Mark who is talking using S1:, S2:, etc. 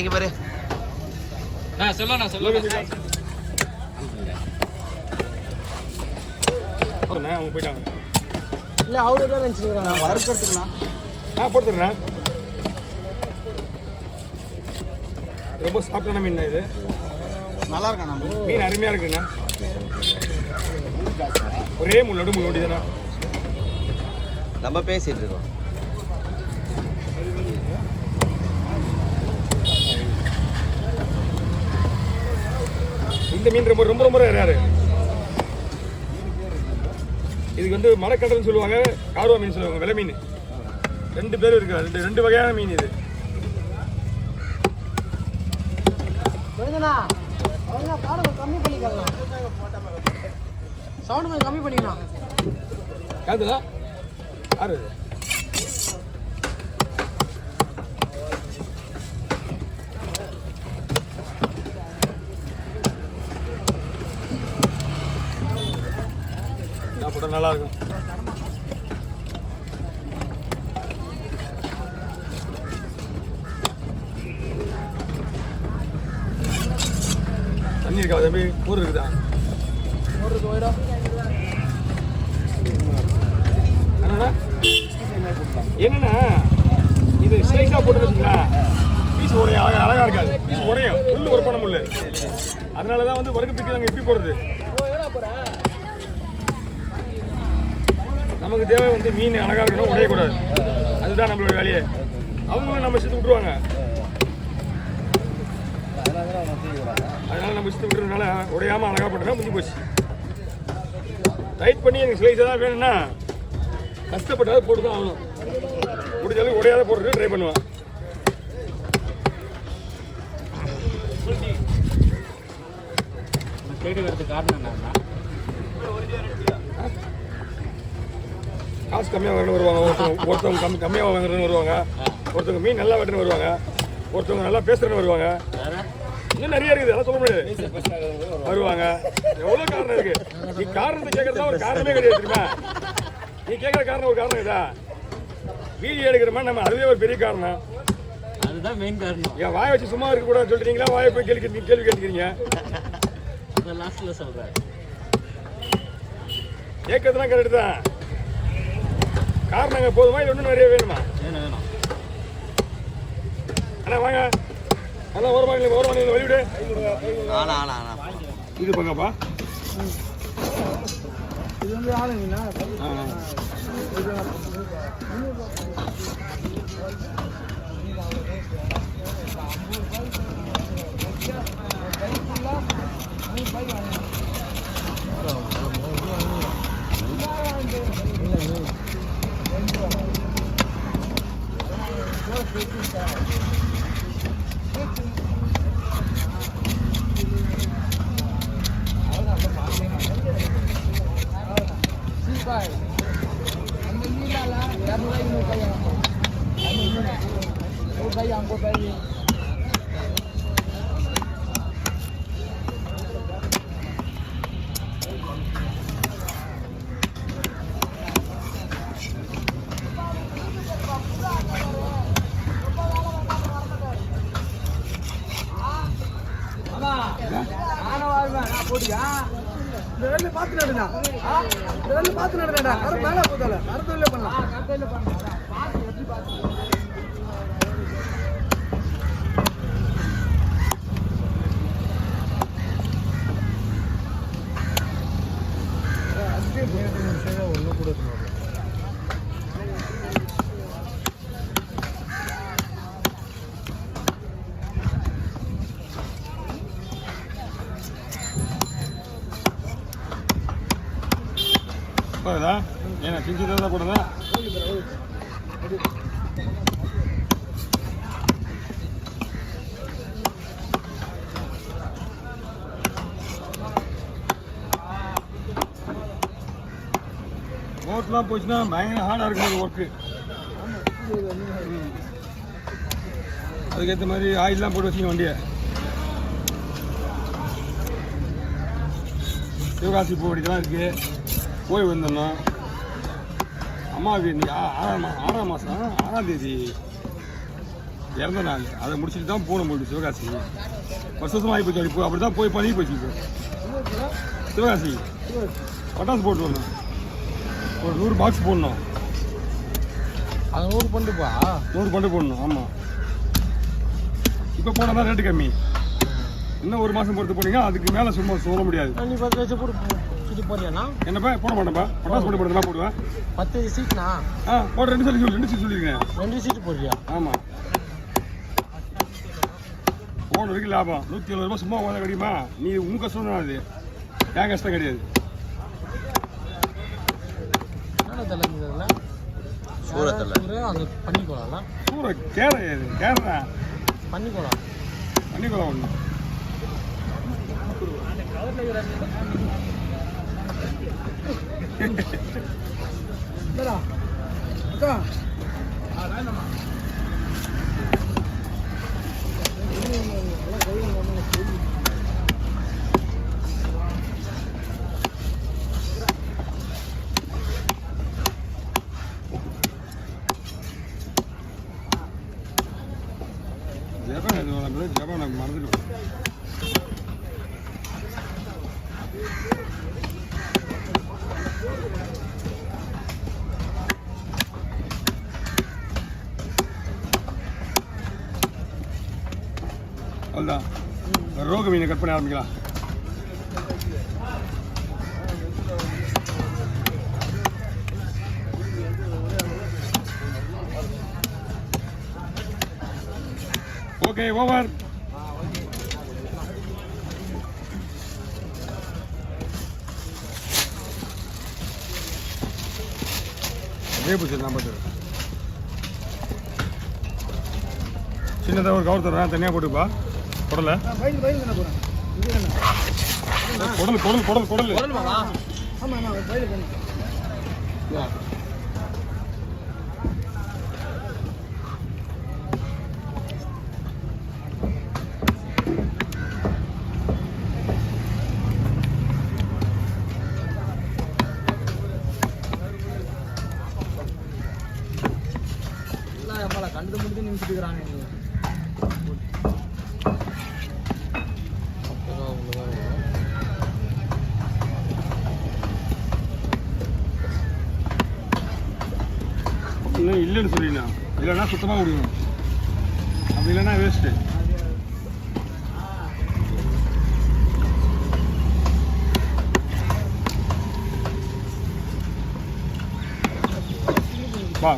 S1: இங்கே பாரு.
S2: சொல்லுண்ணா அவங்க போயிட்டாங்க.
S3: இல்லை அவரு தான் நினச்சிருக்கிறேன்
S2: வறுக்கிறதுக்குண்ணா போட்டுறேன். ரொம்ப சாப்பிட்டான மீன் இது.
S3: நல்லா இருக்கா
S2: மீன் அருமையாக இருக்குண்ணா. ஒரே முள்ளோடு முள்ளோடி தானே
S1: நம்ம பேசிட்டு இருக்கோம்.
S2: இந்த மீன் ரொம்ப ரொம்ப ரொம்ப ரேரு. இதுக்கு வந்து மரக்கடல்னு சொல்லுவாங்க, கார்வா மீன் சொல்லுவாங்க. வெலை மீன் ரெண்டு பேரும் இருக்கு. ரெண்டு வகையான மீன் இது.
S3: கம்மி பண்ணிக்கலாம், சவுண்ட் கொஞ்சம் கம்மி பண்ணிக்கலாம்.
S2: யாருதா யாரு போட்டா நல்லா இருக்கும். தண்ணி இருக்கா தம்பி? ஊர் இருக்குதா? என்னன்னா இது ஸ்லைஸா போட்டுருக்கீங்களா, பீஸ் உடைய அழகா இருக்காது. பீஸ் உடையும், புல்லு ஒரு பண்ண முடியல. அதனாலதான் வந்து வறுக்க பிடிக்கிறாங்க. எப்படி போறது? நமக்கு தேவை வந்து மீன் அழகா இருக்கணும், உடையக்கூடாது. அதுதான் நம்மளோட வேலையே. அவங்களும் நம்ம சித்து விட்டுருவாங்க. அதனால நம்ம சித்து விட்டுறதுனால உடையாம அழகா போட்டோம்னா முடிஞ்சு போச்சு. டைட் பண்ணி எனக்கு ஸ்லைஸ் தான் வேணும்னா கஷ்டப்பட்டாலும் போட்டு தான் ஆகணும். முடிஞ்சாலும் உடையாத போடுறதுக்கு ட்ரை பண்ணுவேன்.
S4: தேடி வரதுக்கு காரணம் என்னன்னா,
S2: காசு கம்மியாக வாங்கன்னு வருவாங்க. ஒருத்தவங்க கம்மியாக வாங்குறதுன்னு வருவாங்க. ஒருத்தவங்க மீன் நல்லா வெட்டுன்னு வருவாங்க. ஒருத்தவங்க நல்லா பேசுறதுன்னு வருவாங்க. இன்னும் நிறைய இருக்குது, அதெல்லாம் சொல்ல முடியாது. வருவாங்க. எவ்வளோ காரணம் இருக்கு. நீ காரணத்தை கேட்கறதா ஒரு காரணமே கிடையாது தெரியுமா? நீ கேட்குற காரணம் ஒரு காரணம் இதா? வீடியோ எடுக்கிற மாதிரி நம்ம அதுவே ஒரு பெரிய காரணம்.
S4: அதுதான் மெயின் காரணம்.
S2: என் வாயை வச்சு சும்மா இருக்க கூட சொல்றீங்களா? வாயை போய் கேள்வி கேட்டுக்கிறீங்க.
S4: லாஸ்ட்ல சொல்றேன்.
S2: கேட்கறதுலாம் கரெக்டு தான். காரணங்க போதுமா இல்லை இன்னும் நிறைய வேணுமா?
S4: வேணும்.
S2: அண்ணா வாங்க, அண்ணா ஒரு மாநிலம் வழிவிடு. இது பங்கப்பா.
S3: இது வந்து ஆளுங்கண்ணா. போட்டியா இந்த வேலை பார்த்து நடனா, இந்த வேலை பார்த்து நடனா. கரை மேலே போதால கருத்துல பண்ணலாம். கருத்துல பண்ணலாம். பார்த்து எப்படி பார்த்து ஒன்று கூட
S2: ஏன்னா சிஞ்சி தான் போடுதா? ஓட்டெலாம் போச்சுன்னா பயங்கர ஹார்டாக இருக்குது ஒர்க்கு. அதுக்கேற்ற மாதிரி ஆயிலெலாம் போட்டு வச்சுங்க வண்டியை. சிவகாசி பூ அடிக்கலாம் இருக்குது. போய் வந்துடணும். அம்மாவுக்கு இன்னைக்கு 6ஆம் மாதம் 6ஆம் தேதி இறந்த நாள் அதை முடிச்சுட்டு தான் போகணும் போட்டு சிவகாசி வருஷம் ஆகி போச்சு இப்போ அப்படி தான் போய் பழகி போச்சு இப்போ சிவகாசி பட்டாசு போட்டு வரணும் ஒரு 100 பாக்ஸ் போடணும்
S3: அது 100 பண்ணுப்பா
S2: 100 பண்டு போடணும் ஆமாம் இப்போ போனால் தான் ரேட்டு கம்மி இன்னும் ஒரு மாதம் பொறுத்து போனீங்க அதுக்கு மேலே சும்மா சொல்ல முடியாது
S3: நீ 10 வச்சு சுற்றி போறியாண்ணா
S2: என்னப்பா போட மாட்டேன்ப்பா பட்டாசு போட்டு போடுறதுலாம் போடுவேன்
S3: 10 சீட்ண்ணா
S2: போட 2 சீட் சொல்லியிருக்கேன்
S3: 2 சீட்டு போடுறியா
S2: ஆமாம் போன வரைக்கும் லாபம் 170 ரூபா சும்மா உதவ கிடைக்குமா நீ உன் கஷ்டம் தான் அது என் கஷ்டம் கிடையாது
S3: என்ன தெரியல
S1: சூரத்தில்
S3: அது பண்ணிக்கோலாம்
S2: சூற கேரை அது கேரா
S3: பண்ணிக்கோலாம்
S2: ஒன்று ஜபம் எனக்கு மறந்துட்டு அவ்வளோதான் ரோக மீனை கட் பண்ண ஆரம்பிக்கலாம் ஓகே ஓவர் வேப்பு நான் பார்த்துறேன் சின்னதாக ஒரு கவர் தரேன் தனியாக போட்டுப்பா குடலை குடல்
S3: கண்டு முடிஞ்சு நிமிஷத்துக்கு இருக்கிறாங்க
S2: இன்னும் இல்லைன்னு சொல்லினா இல்லைன்னா சுத்தமாக விடுவோம் அப்படி இல்லைன்னா வேஸ்ட்டு வா